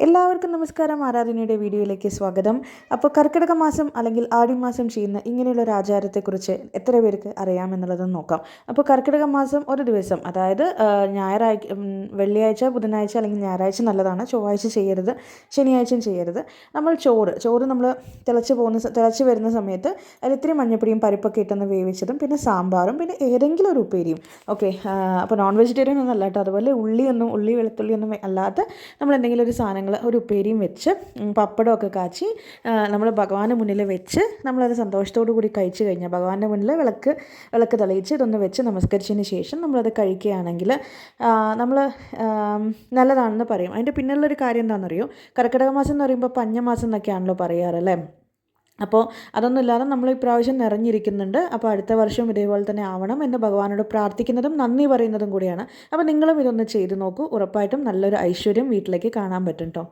എല്ലാവർക്കും നമസ്കാരം. ആരാധനയുടെ വീഡിയോയിലേക്ക് സ്വാഗതം. അപ്പോൾ കർക്കിടക മാസം അല്ലെങ്കിൽ ആടിമാസം ചെയ്യുന്ന ഇങ്ങനെയുള്ള ഒരു ആചാരത്തെക്കുറിച്ച് എത്ര പേർക്ക് അറിയാമെന്നുള്ളതൊന്ന് നോക്കാം. അപ്പോൾ കർക്കിടക മാസം ഒരു ദിവസം, അതായത് വെള്ളിയാഴ്ച, ബുധനാഴ്ച അല്ലെങ്കിൽ ഞായറാഴ്ച നല്ലതാണ്, ചൊവ്വാഴ്ച ചെയ്യരുത്, ശനിയാഴ്ചയും ചെയ്യരുത്. നമ്മൾ ചോറ് നമ്മൾ തിളച്ച് വരുന്ന സമയത്ത് അതിൽ ഇത്തിരി മഞ്ഞപ്പൊടിയും പരിപ്പൊക്കെ ഇട്ടൊന്ന് വേവിച്ചതും പിന്നെ സാമ്പാറും പിന്നെ ഏതെങ്കിലും ഒരു ഉപ്പേരിയും. ഓക്കെ, അപ്പോൾ നോൺ വെജിറ്റേറിയൻ ഒന്നും അല്ല കേട്ടോ. അതുപോലെ ഉള്ളി വെളുത്തുള്ളിയൊന്നും അല്ലാത്ത നമ്മൾ എന്തെങ്കിലും ഒരു സാധനങ്ങൾ, ഒരു ഉപ്പേരിയും വെച്ച് പപ്പടമൊക്കെ കാച്ചി നമ്മൾ ഭഗവാന്റെ മുന്നിൽ വെച്ച് നമ്മളത് സന്തോഷത്തോടു കൂടി കഴിച്ചു കഴിഞ്ഞാൽ, ഭഗവാന്റെ മുന്നിൽ വിളക്ക് തെളിയിച്ച് ഇതൊന്ന് വെച്ച് നമസ്കരിച്ചതിന് ശേഷം നമ്മളത് കഴിക്കുകയാണെങ്കിൽ നമ്മൾ നല്ലതാണെന്ന് പറയും. അതിൻ്റെ പിന്നിലുള്ളൊരു കാര്യം എന്താണെന്നറിയോ? കർക്കിടക മാസം എന്ന് പറയുമ്പോൾ പഞ്ഞമാസം എന്നൊക്കെയാണല്ലോ പറയാറല്ലേ. അപ്പോൾ അതൊന്നും ഇല്ലാതെ നമ്മൾ ഇപ്രാവശ്യം നിറഞ്ഞിരിക്കുന്നുണ്ട്. അപ്പോൾ അടുത്ത വർഷം ഇതേപോലെ തന്നെ ആവണം എന്ന് ഭഗവാനോട് പ്രാർത്ഥിക്കുന്നതും നന്ദി പറയുന്നതും കൂടിയാണ്. അപ്പോൾ നിങ്ങളും ഇതൊന്ന് ചെയ്ത് നോക്കൂ. ഉറപ്പായിട്ടും നല്ലൊരു ഐശ്വര്യം വീട്ടിലേക്ക് കാണാൻ പറ്റും കേട്ടോ.